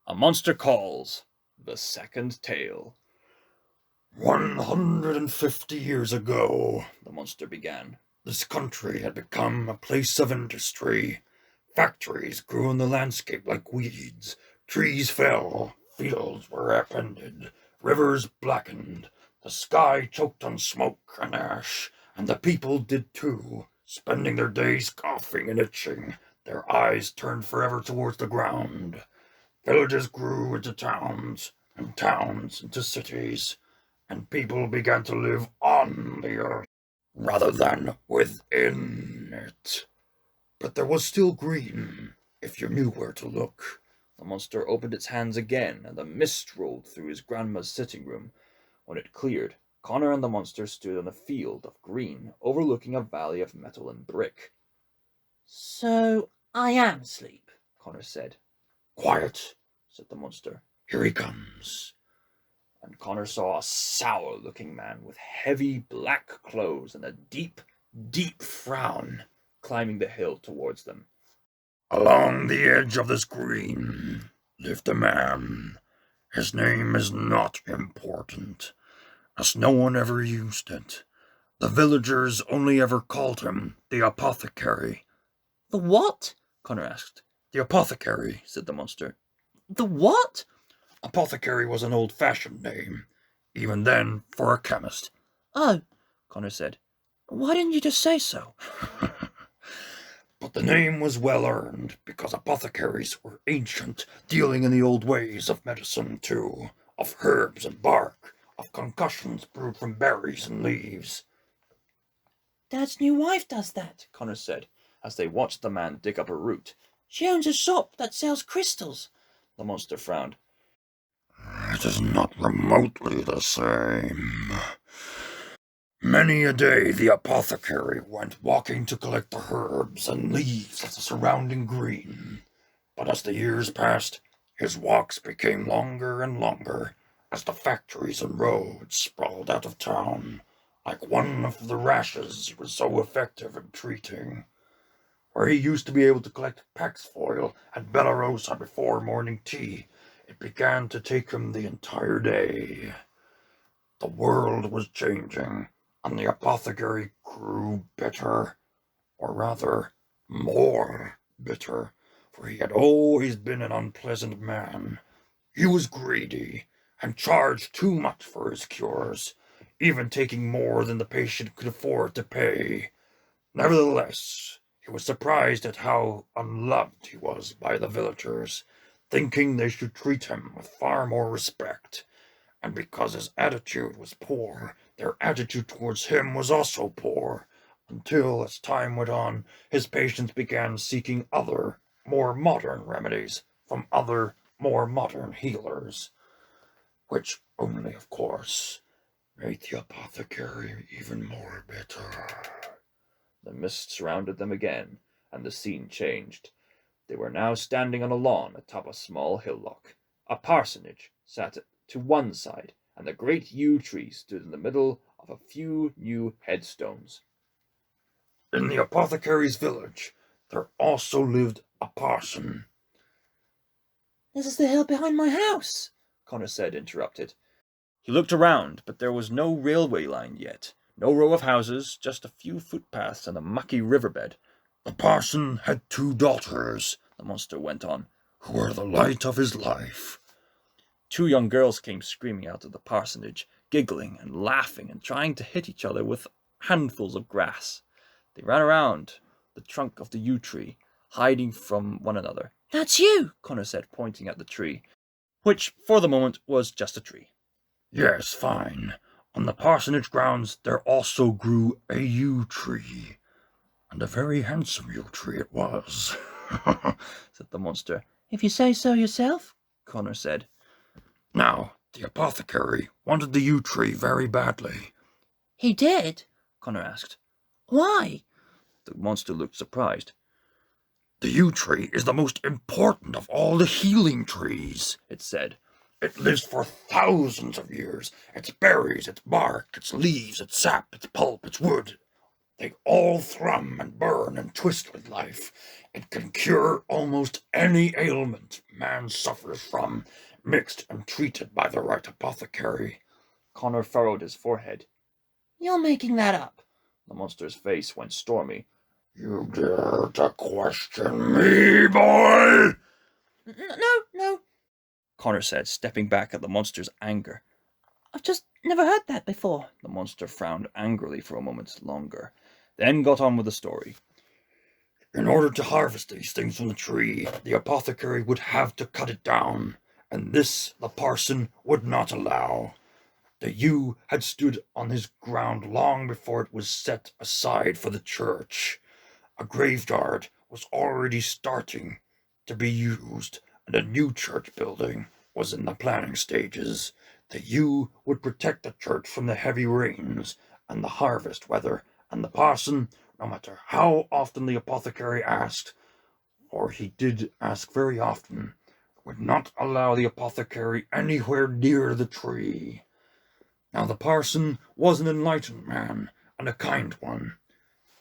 A Monster Calls, the second tale. 150 years ago, The monster began. this country had become a place of industry. Factories grew in the landscape like weeds. Trees fell, fields were upended, rivers blackened, the sky choked on smoke and ash, and the people did too, spending their days coughing and itching, their eyes turned forever towards the ground. Villages grew into towns, and towns into cities, and people began to live on the earth rather than within it. But there was still green, if you knew where to look. The monster opened its hands again, and the mist rolled through his grandma's sitting room. When it cleared, Connor and the monster stood on a field of green, overlooking a valley of metal and brick. So I am asleep, Connor said. Quiet, Said the monster. here he comes. And Connor saw a sour-looking man with heavy black clothes and a deep, deep frown climbing the hill towards them. Along the edge of this green lived a man. His name is not important, as no one ever used it. The villagers only ever called him the apothecary. The what? Connor asked. The apothecary, Said the monster. The what? Apothecary was an old-fashioned name, even then, for a chemist. Oh, Connor said. why didn't you just say so? But the name was well earned, because apothecaries were ancient, dealing in the old ways of medicine too, of herbs and bark, of concussions brewed from berries and leaves. Dad's new wife does that. Connor said, as they watched the man dig up a root. She owns a shop that sells crystals. The monster frowned. It is not remotely the same. Many a day the apothecary went walking to collect the herbs and leaves of the surrounding green. But as the years passed, his walks became longer and longer, as the factories and roads sprawled out of town, like one of the rashes he was so effective in treating. Where he used to be able to collect Paxfoil and Bellarosa before morning tea, it began to take him the entire day. The world was changing, and the apothecary grew bitter, or rather, more bitter, for he had always been an unpleasant man. He was greedy, and charged too much for his cures, even taking more than the patient could afford to pay. Nevertheless, he was surprised at how unloved he was by the villagers, thinking they should treat him with far more respect. And because his attitude was poor, their attitude towards him was also poor, until, as time went on, his patients began seeking other, more modern remedies from other, more modern healers, which only, of course, made the apothecary even more bitter. The mist surrounded them again, and the scene changed. They were now standing on a lawn atop a small hillock. A parsonage sat to one side, and the great yew tree stood in the middle of a few new headstones. In the apothecary's village, there also lived a parson. This is the hill behind my house, Connor said, interrupted. He looked around, but there was no railway line yet. No row of houses, just a few footpaths and a mucky riverbed. The parson had 2 daughters, The monster went on. who were the light of his life. 2 young girls came screaming out of the parsonage, giggling and laughing and trying to hit each other with handfuls of grass. They ran around the trunk of the yew tree, hiding from one another. That's you, Connor said, pointing at the tree, which for the moment was just a tree. Yes, fine. On the parsonage grounds there also grew a yew tree, and a very handsome yew tree it was, said the monster. If you say so yourself, Connor said. Now, the apothecary wanted the yew tree very badly. He did? Connor asked. Why? The monster looked surprised. The yew tree is the most important of all the healing trees, It said. It lives for thousands of years. Its berries, its bark, its leaves, its sap, its pulp, its wood, They all thrum and burn and twist with life. It can cure almost any ailment man suffers from, mixed and treated by the right apothecary. Connor furrowed his forehead. You're making that up. The monster's face went stormy. You dare to question me, boy? No. Connor said, stepping back at the monster's anger. I've just never heard that before. The monster frowned angrily for a moment longer, then got on with the story. In order to harvest these things from the tree, the apothecary would have to cut it down, and this the parson would not allow. The yew had stood on his ground long before it was set aside for the church. A graveyard was already starting to be used, and a new church building was in the planning stages. The yew would protect the church from the heavy rains and the harvest weather, and the parson, no matter how often the apothecary asked, for he did ask very often, would not allow the apothecary anywhere near the tree. Now the parson was an enlightened man, and a kind one.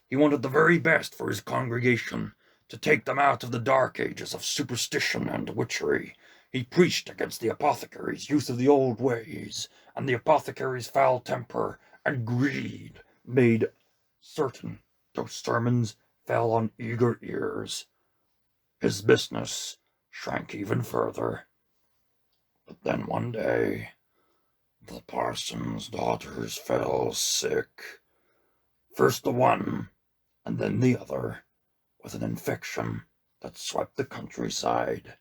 He wanted the very best for his congregation, to take them out of the dark ages of superstition and witchery. He preached against the apothecary's use of the old ways, and the apothecary's foul temper and greed made certain those sermons fell on eager ears. His business shrank even further. But then one day, the parson's daughters fell sick. First the one, and then the other, with an infection that swept the countryside.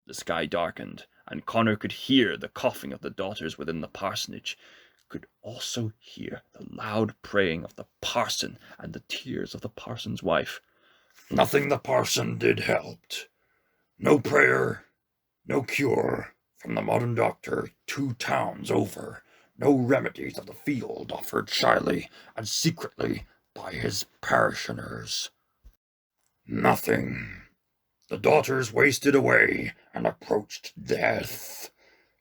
The sky darkened, and Connor could hear the coughing of the daughters within the parsonage, could also hear the loud praying of the parson and the tears of the parson's wife. Nothing the parson did helped. No prayer, no cure from the modern doctor 2 towns over, no remedies of the field offered shyly and secretly by his parishioners. Nothing. The daughters wasted away and approached death.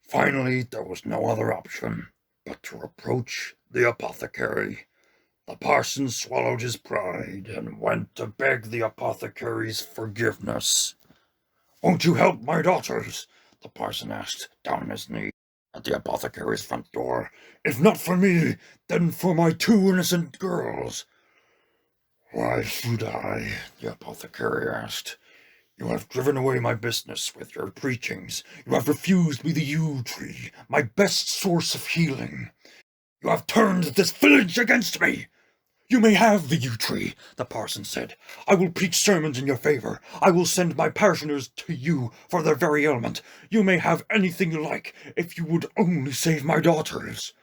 Finally, there was no other option but to approach the apothecary. The parson swallowed his pride and went to beg the apothecary's forgiveness. "Won't you help my daughters?" the parson asked, down on his knee at the apothecary's front door. "If not for me, then for my 2 innocent girls." "Why should I?" the apothecary asked. "You have driven away my business with your preachings. You have refused me the yew tree, my best source of healing. You have turned this village against me." "You may have the yew tree," the parson said. "I will preach sermons in your favor. I will send my parishioners to you for their very ailment. You may have anything you like, if you would only save my daughters."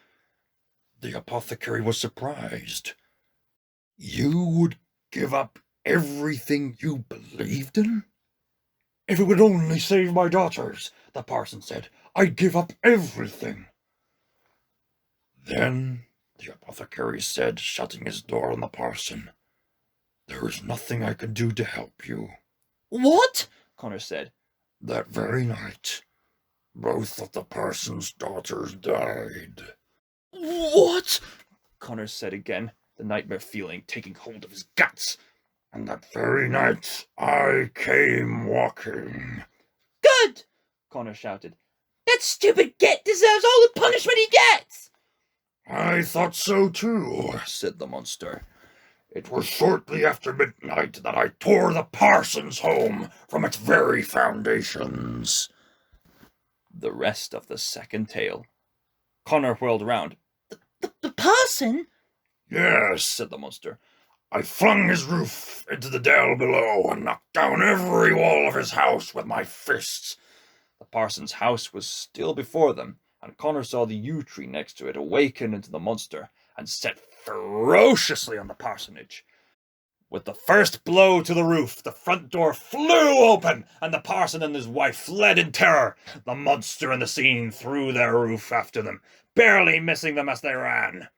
The apothecary was surprised. "You would give up everything you believed in?" "If it would only save my daughters," the parson said, "I'd give up everything." "Then," the apothecary said, shutting his door on the parson, "there is nothing I can do to help you." What? Connor said. That very night, both of the parson's daughters died. What? Connor said again, the nightmare feeling taking hold of his guts. "And that very night I came walking." Good! Connor shouted. That stupid git deserves all the punishment he gets! "I thought so too," said the monster. "It was shortly after midnight that I tore the parson's home from its very foundations." The rest of the second tale. Connor whirled around. The parson? "Yes," said the monster. "I flung his roof into the dell below and knocked down every wall of his house with my fists." The parson's house was still before them, and Connor saw the yew tree next to it awaken into the monster and set ferociously on the parsonage. With the first blow to the roof, the front door flew open, and the parson and his wife fled in terror. The monster and the scene threw their roof after them, barely missing them as they ran.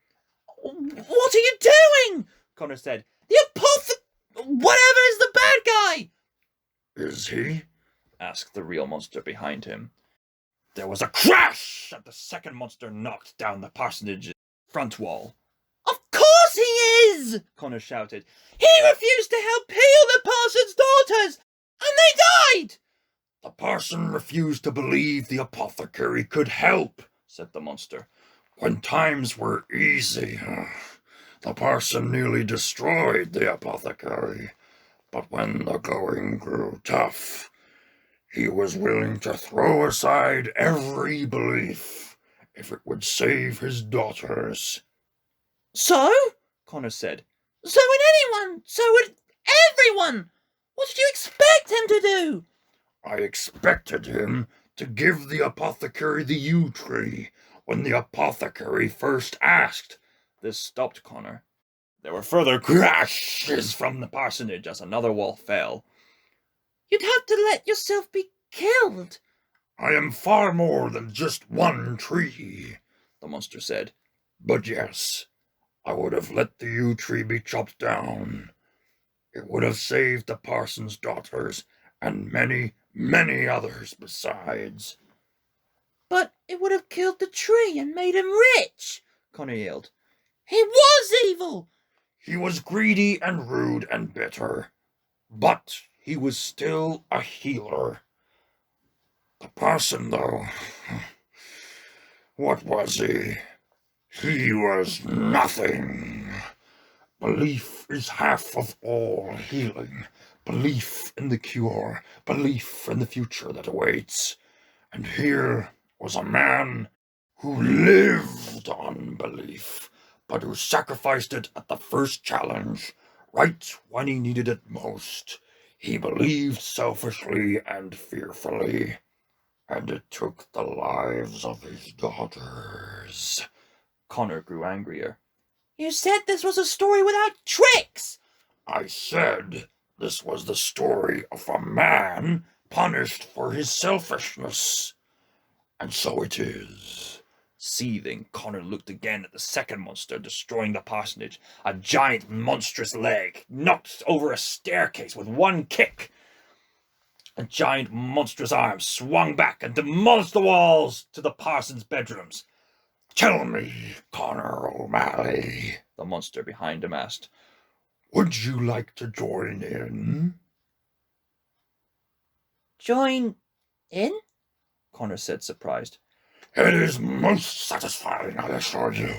What are you doing? Connor said. Whatever is the bad guy? "Is he?" asked the real monster behind him. There was a crash, and the second monster knocked down the parsonage's front wall. Of course course he is! Connor shouted. He refused to help heal the parson's daughters, and they died! The parson refused to believe the apothecary could help, said the monster. When times were easy, the parson nearly destroyed the apothecary. But when the going grew tough, he was willing to throw aside every belief if it would save his daughters. So? Connor said. So would anyone! So would everyone! What did you expect him to do? I expected him to give the apothecary the yew tree when the apothecary first asked. This stopped Connor. There were further crashes from the parsonage as another wall fell. You'd have to let yourself be killed. I am far more than just one tree, the monster said. But yes, I would have let the yew tree be chopped down. It would have saved the parson's daughters and many, many others besides. But it would have killed the tree and made him rich, Connor yelled. He was evil! He was greedy and rude and bitter, but he was still a healer. The parson, though, what was he? He was nothing. Belief is half of all healing. Belief in the cure, belief in the future that awaits. And here was a man who lived on belief, but who sacrificed it at the first challenge, right when he needed it most. He believed selfishly and fearfully, and it took the lives of his daughters. Connor grew angrier. You said this was a story without tricks! I said this was the story of a man punished for his selfishness. And so it is. Seething, Connor looked again at the second monster destroying the parsonage. A giant, monstrous leg knocked over a staircase with one kick. A giant, monstrous arm swung back and demolished the walls to the parson's bedrooms. Tell me, Connor O'Malley, the monster behind him asked. Would you like to join in? Join in? Connor said, surprised. It is most satisfying, I assure you.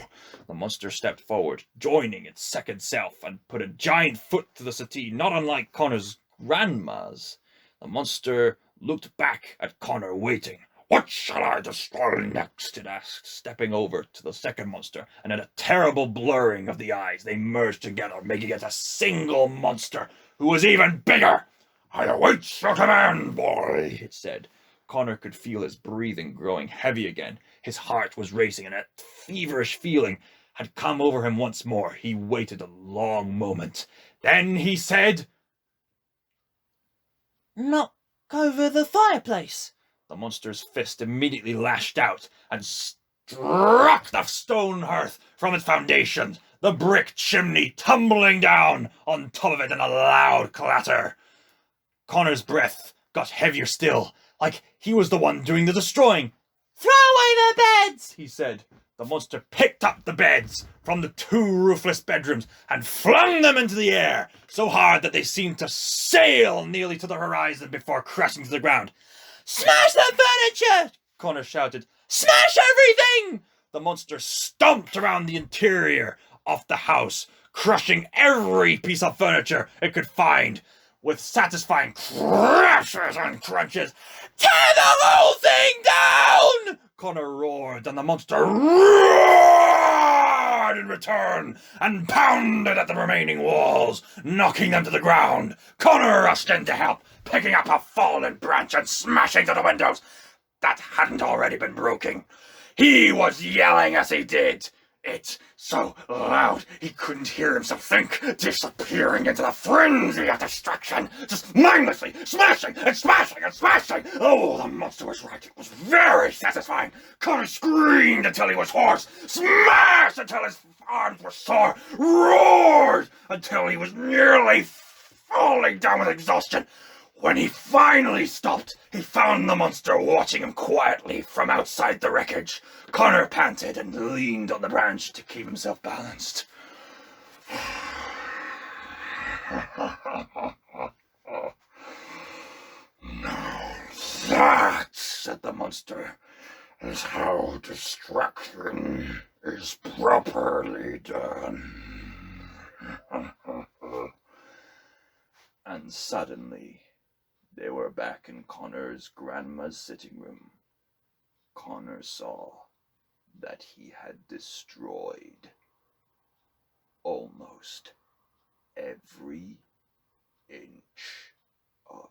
The monster stepped forward, joining its second self, and put a giant foot to the settee, not unlike Connor's grandma's. The monster looked back at Connor, waiting. What shall I destroy next? It asked, stepping over to the second monster, and at a terrible blurring of the eyes, they merged together, making it a single monster who was even bigger. I await your command, boy, it said. Connor could feel his breathing growing heavy again. His heart was racing, and a feverish feeling had come over him once more. He waited a long moment. Then he said, Knock over the fireplace. The monster's fist immediately lashed out and struck the stone hearth from its foundations, the brick chimney tumbling down on top of it in a loud clatter. Connor's breath got heavier still, like he was the one doing the destroying. Throw away the beds, he said. The monster picked up the beds from the two roofless bedrooms and flung them into the air, so hard that they seemed to sail nearly to the horizon before crashing to the ground. Smash the furniture! Connor shouted. Smash everything! The monster stomped around the interior of the house, crushing every piece of furniture it could find, with satisfying crashes and crunches. Tear the whole thing down! Connor roared, and the monster roared in return and pounded at the remaining walls, knocking them to the ground. Connor rushed in to help, picking up a fallen branch and smashing to the windows that hadn't already been broken. He was yelling as he did it so loud he couldn't hear himself think, disappearing into the frenzy of destruction, just mindlessly smashing and smashing and smashing. Oh, the monster was right. It was very satisfying. Connor screamed until he was hoarse, smashed until his arms were sore, roared until he was nearly falling down with exhaustion. When he finally stopped, he found the monster watching him quietly from outside the wreckage. Connor panted and leaned on the branch to keep himself balanced. Now that, said the monster, is how destruction is properly done. And suddenly, they were back in Connor's grandma's sitting room. Connor saw that he had destroyed almost every inch of